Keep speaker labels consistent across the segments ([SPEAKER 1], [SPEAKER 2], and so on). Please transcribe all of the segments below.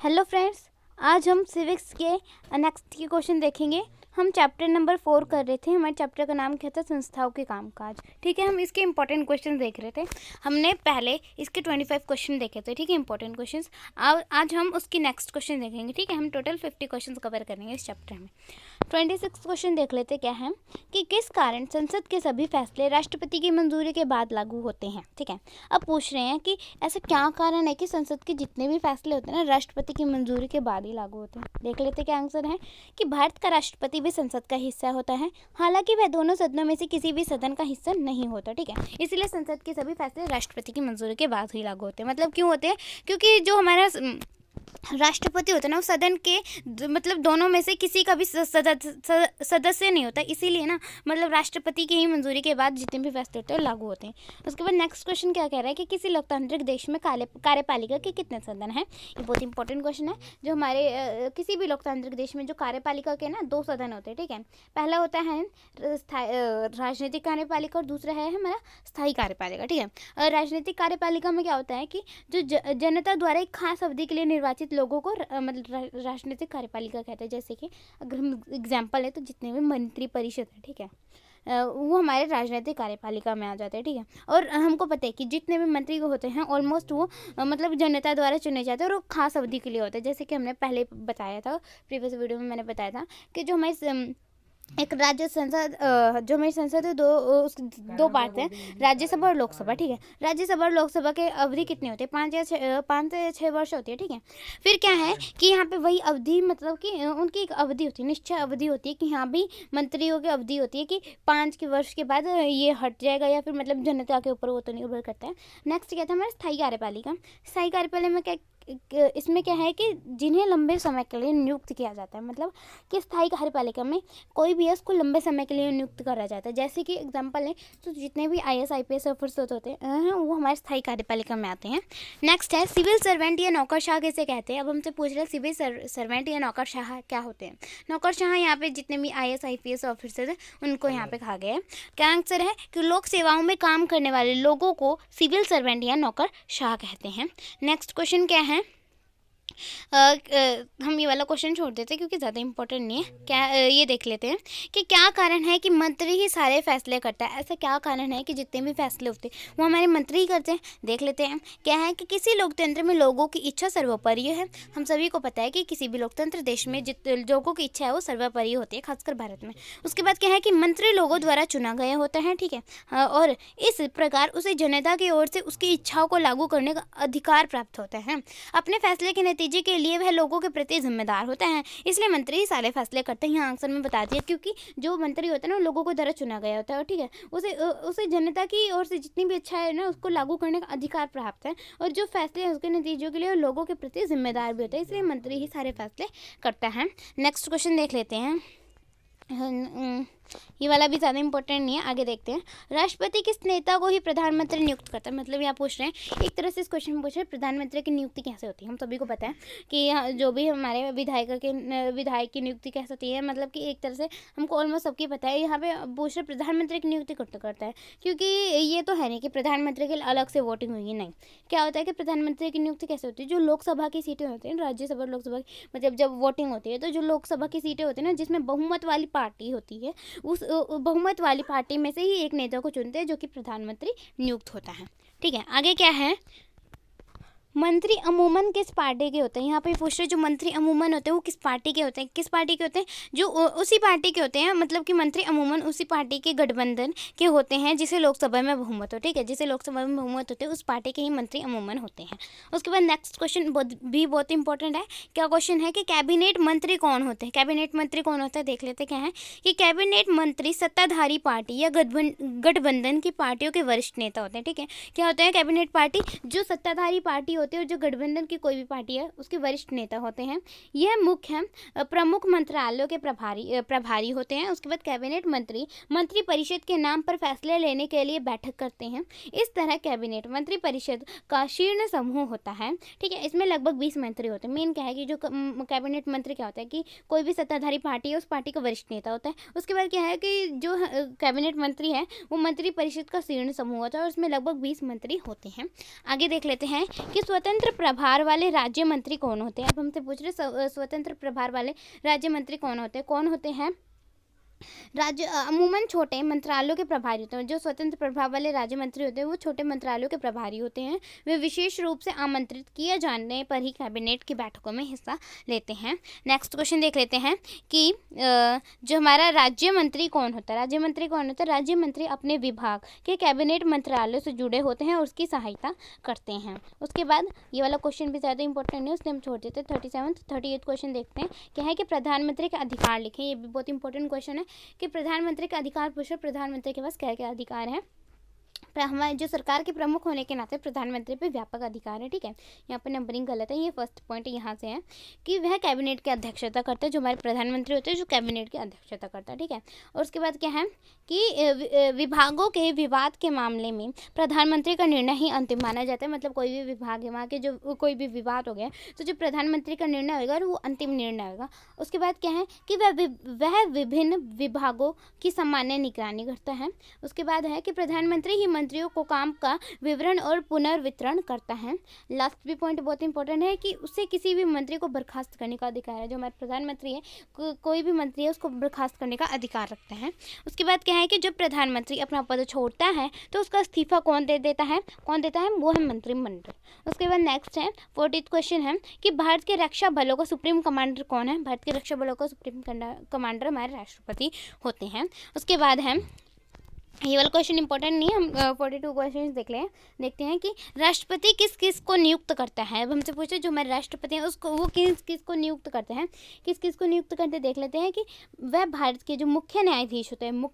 [SPEAKER 1] Hello friends, आज हम civics के नेक्स्ट के क्वेश्चन देखेंगे। हम चैप्टर नंबर 4 कर रहे थे। हमारे चैप्टर का नाम क्या था? संस्थाओं के कामकाज। ठीक है, हम इसके इंपॉर्टेंट क्वेश्चन देख रहे थे। हमने पहले इसके 25 क्वेश्चन देखे थे। ठीक है, इंपॉर्टेंट क्वेश्चन। आज हम उसकी नेक्स्ट क्वेश्चन देखेंगे। ठीक है, हम टोटल 50 क्वेश्चन कवर करेंगे इस चैप्टर में। 26 क्वेश्चन देख लेते क्या है कि किस कारण संसद के सभी फैसले राष्ट्रपति की मंजूरी के बाद लागू होते हैं। ठीक है, अब पूछ रहे हैं कि ऐसा क्या कारण है कि संसद के जितने भी फैसले होते हैं ना राष्ट्रपति की मंजूरी के बाद ही लागू होते हैं। देख लेते क्या आंसर है कि भारत का राष्ट्रपति भी संसद का हिस्सा होता है, हालांकि वह दोनों सदनों में से किसी भी सदन का हिस्सा नहीं होता। ठीक है, इसलिए संसद के सभी फैसले राष्ट्रपति की मंजूरी के बाद ही लागू होते हैं। मतलब क्यों होते हैं? क्योंकि जो हमारा राष्ट्रपति होता है ना, वो सदन के मतलब दोनों में से किसी का भी सदस्य नहीं होता, इसीलिए ना मतलब राष्ट्रपति की ही मंजूरी के बाद जितने भी फैसले होते हैं लागू होते हैं। उसके बाद नेक्स्ट क्वेश्चन क्या कह रहा है कि किसी लोकतांत्रिक देश में कार्यपालिका के कितने सदन हैं। ये बहुत इंपॉर्टेंट क्वेश्चन है। जो हमारे किसी भी लोकतांत्रिक देश में जो कार्यपालिका के ना 2 सदन होते हैं। ठीक है, पहला होता है राजनीतिक कार्यपालिका और दूसरा है हमारा स्थायी कार्यपालिका। ठीक है, राजनीतिक कार्यपालिका में क्या होता है कि जो जनता द्वारा एक खास अवधि के लिए निर्वाचित लोगों को मतलब राजनीतिक कार्यपालिका कहते हैं। जैसे कि अगर हम एग्जाम्पल है तो जितने भी मंत्री परिषद है, ठीक है, वो हमारे राजनीतिक कार्यपालिका में आ जाते हैं। ठीक है, और हमको पता है कि जितने भी मंत्री होते हैं ऑलमोस्ट वो मतलब जनता द्वारा चुने जाते हैं और वो खास अवधि के लिए होते हैं। जैसे कि हमने पहले बताया था, प्रीवियस वीडियो में मैंने बताया था कि जो हमारी एक राज्य संसद जो हमारी संसद है दो पार्ट हैं, राज्यसभा और लोकसभा। ठीक है, राज्यसभा और लोकसभा के अवधि कितनी होती है? 5 से 6 वर्ष होती है। ठीक है, फिर क्या है कि यहाँ पे वही अवधि मतलब कि उनकी एक अवधि होती है, निश्चय अवधि होती है कि यहाँ भी मंत्रियों की अवधि होती है कि 5 के वर्ष के बाद ये हट जाएगा या फिर मतलब जनता के ऊपर वो तो निर्भर करता है। नेक्स्ट क्या था हमारा? स्थायी कार्यपालिका। स्थायी कार्यपालिका में क्या इसमें क्या है कि जिन्हें लंबे समय के लिए नियुक्त किया जाता है, मतलब कि स्थायी कार्यपालिका में कोई भी है उसको लंबे समय के लिए नियुक्त करा जाता है। जैसे कि एग्जांपल है तो जितने भी IAS IPS ऑफिसर होते हैं वो हमारे स्थायी कार्यपालिका में आते हैं। नेक्स्ट है सिविल सर्वेंट या नौकरशाह किसे कहते हैं। अब हमसे पूछ रहे हैं सिविल सर्वेंट या नौकरशाह क्या होते हैं। नौकरशाह यहाँ पे जितने भी IAS IPS ऑफिसर हैं उनको यहाँ पे कहा गया है। क्या आंसर है कि लोक सेवाओं में काम करने वाले लोगों को सिविल सर्वेंट या नौकरशाह कहते हैं। नेक्स्ट क्वेश्चन क्या है? हम ये वाला क्वेश्चन छोड़ देते हैं क्योंकि ज़्यादा इंपॉर्टेंट नहीं है। क्या ये देख लेते हैं कि क्या कारण है कि मंत्री ही सारे फैसले करता है। ऐसा क्या कारण है कि जितने भी फैसले होते हैं वो हमारे मंत्री ही करते हैं। देख लेते हैं क्या है कि किसी लोकतंत्र में लोगों की इच्छा सर्वोपरि है। हम सभी को पता है कि किसी भी लोकतंत्र देश में लोगों की इच्छा है वो सर्वोपरि होती है, खासकर भारत में। उसके बाद क्या है कि मंत्री लोगों द्वारा चुना गया होता है। ठीक है, और इस प्रकार उसे जनता की ओर से उसकी इच्छाओं को लागू करने का अधिकार प्राप्त होता है। अपने फैसले के नतीजे के लिए वह लोगों के प्रति जिम्मेदार होता है, इसलिए मंत्री ही सारे फैसले करते हैं। यहाँ आंसर में बता दिया क्योंकि जो मंत्री होता है ना लोगों को द्वारा चुना गया होता है। ठीक है, उसे जनता की ओर से जितनी भी इच्छा है ना उसको लागू करने का अधिकार प्राप्त है, और जो फैसले हैं उसके नतीजों के लिए लोगों के प्रति जिम्मेदार भी होता है, इसलिए मंत्री ही सारे फैसले करता है। नेक्स्ट क्वेश्चन देख लेते हैं। ये वाला भी ज़्यादा इंपॉर्टेंट नहीं है, आगे देखते हैं। राष्ट्रपति किस नेता को ही प्रधानमंत्री नियुक्त करता है। मतलब यहाँ पूछ रहे हैं एक तरह से इस क्वेश्चन में पूछ रहे हैं प्रधानमंत्री की नियुक्ति कैसे होती है। हम सभी को पता है कि जो भी हमारे विधायक की नियुक्ति कैसे होती है, मतलब कि एक तरह से हमको ऑलमोस्ट सबकी पता है। यहाँ पे पूछ रहे प्रधानमंत्री की नियुक्ति करता है, क्योंकि ये तो है नहीं कि प्रधानमंत्री के लिए अलग से वोटिंग होगी। नहीं, क्या होता है कि प्रधानमंत्री की नियुक्ति कैसे होती है? जो लोकसभा की सीटें होती हैं, राज्यसभा लोकसभा, मतलब जब वोटिंग होती है तो जो लोकसभा की सीटें होती है ना जिसमें बहुमत वाली पार्टी होती है, उस बहुमत वाली पार्टी में से ही एक नेता को चुनते हैं जो कि प्रधानमंत्री नियुक्त होता है। ठीक है, आगे क्या है? मंत्री अमूमन किस पार्टी के होते हैं। यहाँ पे पूछ रहे जो मंत्री अमूमन होते हैं वो किस पार्टी के होते हैं। किस पार्टी के होते हैं? जो उसी पार्टी के होते हैं, मतलब कि मंत्री अमूमन उसी पार्टी के गठबंधन के होते हैं जिसे लोकसभा में बहुमत हो। ठीक है, जिसे लोकसभा में बहुमत होते हैं उस पार्टी के ही मंत्री अमूमन होते हैं। उसके बाद नेक्स्ट क्वेश्चन भी बहुत इंपॉर्टेंट है। क्या क्वेश्चन है कि कैबिनेट मंत्री कौन होते हैं। कैबिनेट मंत्री कौन होता है देख लेते क्या है कि कैबिनेट मंत्री सत्ताधारी पार्टी या गठबंधन की पार्टियों के वरिष्ठ नेता होते हैं। ठीक है, क्या होता है? कैबिनेट पार्टी जो सत्ताधारी पार्टी होती है और जो गठबंधन की कोई भी पार्टी है उसके वरिष्ठ नेता होते हैं। यह मुख्य प्रमुख मंत्रालयों के प्रभारी होते हैं। उसके बाद कैबिनेट मंत्री मंत्री परिषद के नाम पर फैसले लेने के लिए बैठक करते हैं। इस तरह कैबिनेट मंत्री परिषद का शीर्ष समूह होता है। ठीक है, इसमें लगभग 20 मंत्री होते हैं। मेन क्या है कि जो कैबिनेट मंत्री क्या होता है कि कोई भी सत्ताधारी पार्टी है उस पार्टी का वरिष्ठ नेता होता है। उसके बाद क्या है कि जो कैबिनेट मंत्री है वो मंत्री परिषद का शीर्ष समूह होता है और उसमें लगभग 20 मंत्री होते हैं। आगे देख लेते हैं कि स्वतंत्र प्रभार वाले राज्य मंत्री कौन होते हैं? अब हमसे पूछ रहे स्वतंत्र प्रभार वाले राज्य मंत्री कौन होते हैं? राज्य अमूमन छोटे मंत्रालयों के प्रभारी होते हैं। जो स्वतंत्र प्रभाव वाले राज्य मंत्री होते हैं वो छोटे मंत्रालयों के प्रभारी होते हैं। वे विशेष रूप से आमंत्रित किए जाने पर ही कैबिनेट की बैठकों में हिस्सा लेते हैं। नेक्स्ट क्वेश्चन देख लेते हैं कि जो हमारा राज्य मंत्री कौन होता है? राज्य मंत्री अपने विभाग के कैबिनेट मंत्रालयों से जुड़े होते हैं और उसकी सहायता करते हैं। उसके बाद ये वाला क्वेश्चन भी ज़्यादा इंपॉर्टेंट है, उसने हम छोड़ देते हैं। 38 क्वेश्चन देखते हैं। क्या है कि प्रधानमंत्री के अधिकार लिखें। ये भी बहुत इंपॉर्टेंट क्वेश्चन है कि प्रधानमंत्री का अधिकार पूछो, प्रधानमंत्री के पास क्या क्या अधिकार है। हमारे जो सरकार के प्रमुख होने के नाते प्रधानमंत्री पे व्यापक अधिकार है। ठीक है, यहाँ पर नंबरिंग गलत है। ये फर्स्ट पॉइंट यहाँ से है कि वह कैबिनेट की अध्यक्षता करते हैं। जो हमारे प्रधानमंत्री होते हैं जो कैबिनेट की अध्यक्षता करता है। ठीक है, और उसके बाद क्या है कि विभागों के विवाद के मामले में प्रधानमंत्री का निर्णय ही अंतिम माना जाता है। मतलब कोई भी विभाग है वहाँ के जो कोई भी विवाद हो गया तो जो प्रधानमंत्री का निर्णय होगा वो अंतिम निर्णय होगा। उसके बाद क्या है कि वह विभिन्न विभागों की सामान्य निगरानी करता है। उसके बाद है कि प्रधानमंत्री ही मंत्रियों को काम का विवरण और पुनर्वितरण करता है। लास्ट भी पॉइंट बहुत इंपॉर्टेंट है कि उससे किसी भी मंत्री को बर्खास्त करने का अधिकार है। जो हमारे प्रधानमंत्री है कोई भी मंत्री है उसको बर्खास्त करने का अधिकार रखते हैं। उसके बाद क्या है कि जब प्रधानमंत्री अपना पद छोड़ता है तो उसका इस्तीफा कौन देता है? वो है मंत्रिमंडल। उसके बाद नेक्स्ट है 40th क्वेश्चन है कि भारत के रक्षा बलों का सुप्रीम कमांडर कौन है? भारत के रक्षा बलों का सुप्रीम कमांडर हमारे राष्ट्रपति होते हैं। उसके बाद है ये वाला क्वेश्चन इंपॉर्टेंट नहीं है, हम 42 क्वेश्चन देखते हैं कि राष्ट्रपति किस किस को नियुक्त करता है। अब हमसे पूछे जो हमारे राष्ट्रपति हैं उसको वो किस किस को नियुक्त करते हैं, देख लेते हैं कि वह भारत के जो मुख्य न्यायाधीश होते हैं।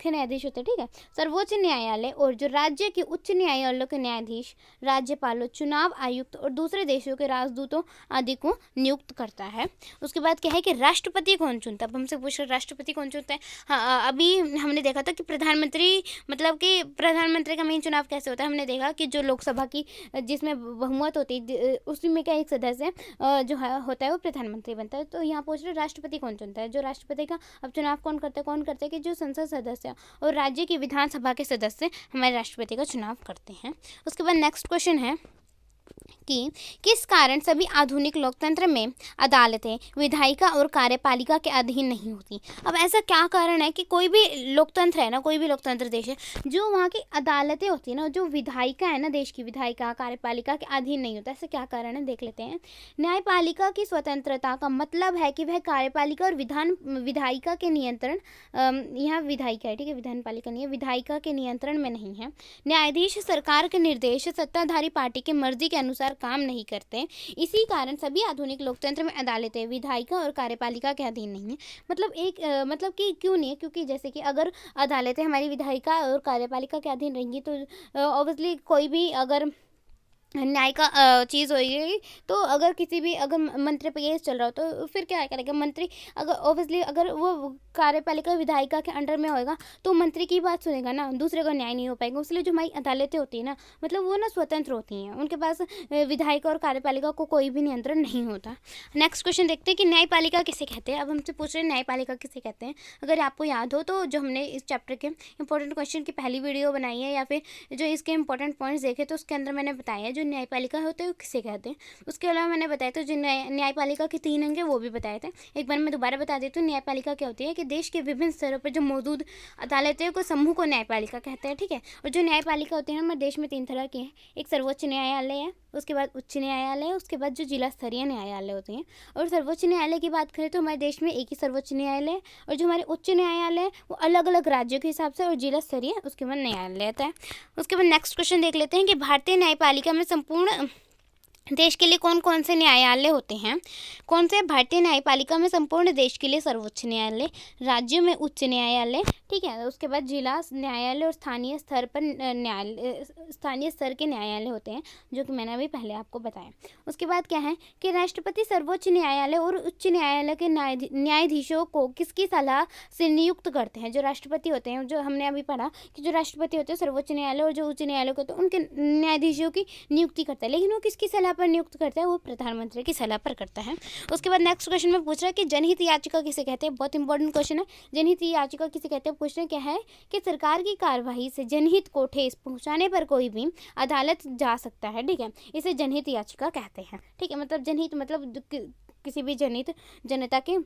[SPEAKER 1] ठीक है, सर्वोच्च न्यायालय और जो राज्य के उच्च न्यायालयों के न्यायाधीश, राज्यपालों, चुनाव आयुक्त और दूसरे देशों के राजदूतों आदि को नियुक्त करता है। उसके बाद क्या है कि राष्ट्रपति कौन चुनता है। अब हमसे पूछ रहे राष्ट्रपति कौन चुनता है। हाँ, अभी हमने देखा था कि प्रधानमंत्री मतलब कि प्रधानमंत्री का मेन चुनाव कैसे होता है। हमने देखा कि जो लोकसभा की जिसमें बहुमत होती है उसी में क्या एक सदस्य जो होता है वो प्रधानमंत्री बनता है। तो यहाँ पूछ रहे राष्ट्रपति कौन चुनता है। जो राष्ट्रपति का अब चुनाव कौन करता है कि जो संसद सदस्य और राज्य की विधानसभा के सदस्य हमारे राष्ट्रपति का चुनाव करते हैं। उसके बाद नेक्स्ट क्वेश्चन है कि किस कारण सभी आधुनिक लोकतंत्र में अदालतें विधायिका और कार्यपालिका के अधीन नहीं होती। अब ऐसा क्या कारण है कि कोई भी लोकतंत्र है ना, कोई भी लोकतंत्र देश है जो वहाँ की अदालतें होती है ना, जो विधायिका है ना, देश की विधायिका कार्यपालिका के अधीन नहीं होता। ऐसा क्या कारण है देख लेते हैं। न्यायपालिका की स्वतंत्रता का मतलब है कि वह कार्यपालिका और विधायिका के नियंत्रण, यहाँ विधायिका है, ठीक है, विधानपालिका नहीं है, विधायिका के नियंत्रण में नहीं है। न्यायाधीश सरकार के निर्देश सत्ताधारी पार्टी की मर्जी के अनुसार काम नहीं करते। इसी कारण सभी आधुनिक लोकतंत्र में अदालतें विधायिका और कार्यपालिका के अधीन नहीं है। मतलब कि क्यों नहीं है, क्योंकि जैसे कि अगर अदालतें हमारी विधायिका और कार्यपालिका के अधीन रहेंगी तो ऑब्वियसली कोई भी अगर न्याय का चीज़ होगी तो अगर किसी भी अगर मंत्री पे केस चल रहा हो तो फिर क्या करेगा मंत्री। अगर ऑब्वियसली अगर वो कार्यपालिका विधायिका के अंडर में होएगा तो मंत्री की बात सुनेगा ना, दूसरे का न्याय नहीं हो पाएगा। इसलिए जो हमारी अदालतें होती है ना, मतलब वो ना स्वतंत्र होती हैं, उनके पास विधायिका और कार्यपालिका को कोई भी नियंत्रण नहीं होता। नेक्स्ट क्वेश्चन देखते हैं कि न्यायपालिका किसे कहते हैं। अब हमसे पूछ रहे हैं न्यायपालिका किसे कहते हैं। अगर आपको याद हो तो जो हमने इस चैप्टर के इंपॉर्टेंट क्वेश्चन की पहली वीडियो बनाई है या फिर जो इसके इंपॉर्टेंट पॉइंट्स देखे तो उसके अंदर मैंने बताया जो न्यायपालिका होते हैं वो किसे कहते हैं। उसके अलावा मैंने बताया तो जो न्यायपालिका के 3 अंग है वो भी बताए थे। एक बार मैं दोबारा बता देती हूँ। न्यायपालिका क्या होती है कि देश के विभिन्न स्तरों पर जो मौजूद अदालतें को समूह को न्यायपालिका कहते हैं। ठीक है, और जो न्यायपालिका होती है हमारे देश में 3 तरह की है। एक सर्वोच्च न्यायालय है, उसके बाद उच्च न्यायालय है, उसके बाद जो जिला स्तरीय न्यायालय होते हैं। और सर्वोच्च न्यायालय की बात करें तो हमारे देश में एक ही सर्वोच्च न्यायालय है और जो हमारे उच्च न्यायालय है वो अलग अलग राज्यों के हिसाब से और जिला स्तरीय उसके बाद न्यायालय आता है। उसके बाद नेक्स्ट क्वेश्चन देख लेते हैं कि भारतीय न्यायपालिका में संपूर्ण देश के लिए कौन कौन से न्यायालय होते हैं। कौन से? भारतीय न्यायपालिका में संपूर्ण देश के लिए सर्वोच्च न्यायालय, राज्यों में उच्च न्यायालय, ठीक है, उसके बाद जिला न्यायालय और स्थानीय स्तर पर स्थानीय स्तर के न्यायालय होते हैं जो कि मैंने अभी पहले आपको बताया। उसके बाद क्या है कि राष्ट्रपति सर्वोच्च न्यायालय और उच्च न्यायालय के न्यायाधीशों को किसकी सलाह से नियुक्त करते हैं। जो राष्ट्रपति होते हैं, जो हमने अभी पढ़ा कि जो राष्ट्रपति होते हैं सर्वोच्च न्यायालय और जो उच्च न्यायालय होते हैं उनके न्यायाधीशों की नियुक्ति करता है, लेकिन वो किसकी सलाह पर नियुक्त करता है? वो प्रधानमंत्री की सलाह पर करता है। उसके बाद नेक्स्ट क्वेश्चन में पूछ रहा है कि जनहित याचिका किसे कहते हैं। बहुत इंपॉर्टेंट क्वेश्चन है। जनहित याचिका किसे कहते हैं? क्वेश्चन क्या है कि सरकार की कार्यवाही से जनहित को ठेस पहुंचाने पर कोई भी अदालत जा सकता है, ठीक है। इसे जनहित याचिका कहते हैं, ठीक है। मतलब जनहित मतलब किसी भी जनहित जनता के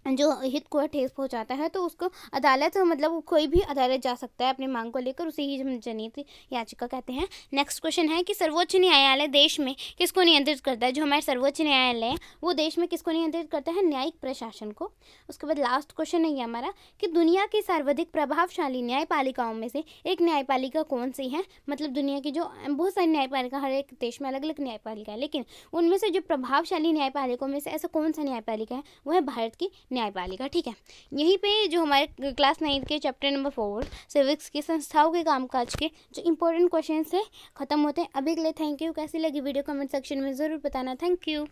[SPEAKER 1] जो हित को ठेस पहुंचाता है तो उसको अदालत मतलब कोई भी अदालत जा सकता है अपनी मांग को लेकर, उसे ही हम जनहित याचिका कहते हैं। नेक्स्ट क्वेश्चन है कि सर्वोच्च न्यायालय देश में किसको नियंत्रित करता है। जो हमारे सर्वोच्च न्यायालय है वो देश में किसको नियंत्रित करता है, न्यायिक प्रशासन को। उसके बाद लास्ट क्वेश्चन है ये हमारा कि दुनिया की सर्वाधिक प्रभावशाली न्यायपालिकाओं में से एक न्यायपालिका कौन सी है। मतलब दुनिया की जो बहुत सारी न्यायपालिका, हर एक देश में अलग अलग न्यायपालिका है, लेकिन उनमें से जो प्रभावशाली न्यायपालिकाओं में से ऐसा कौन सा न्यायपालिका है, वो है भारत की न्यायपालिका, ठीक है। यहीं पे जो हमारे क्लास 9 के चैप्टर नंबर 4 सिविक्स के संस्थाओं के कामकाज के जो इंपॉर्टेंट क्वेश्चन है ख़त्म होते हैं। अभी के लिए थैंक यू। कैसी लगी वीडियो कमेंट सेक्शन में ज़रूर बताना। Thank you.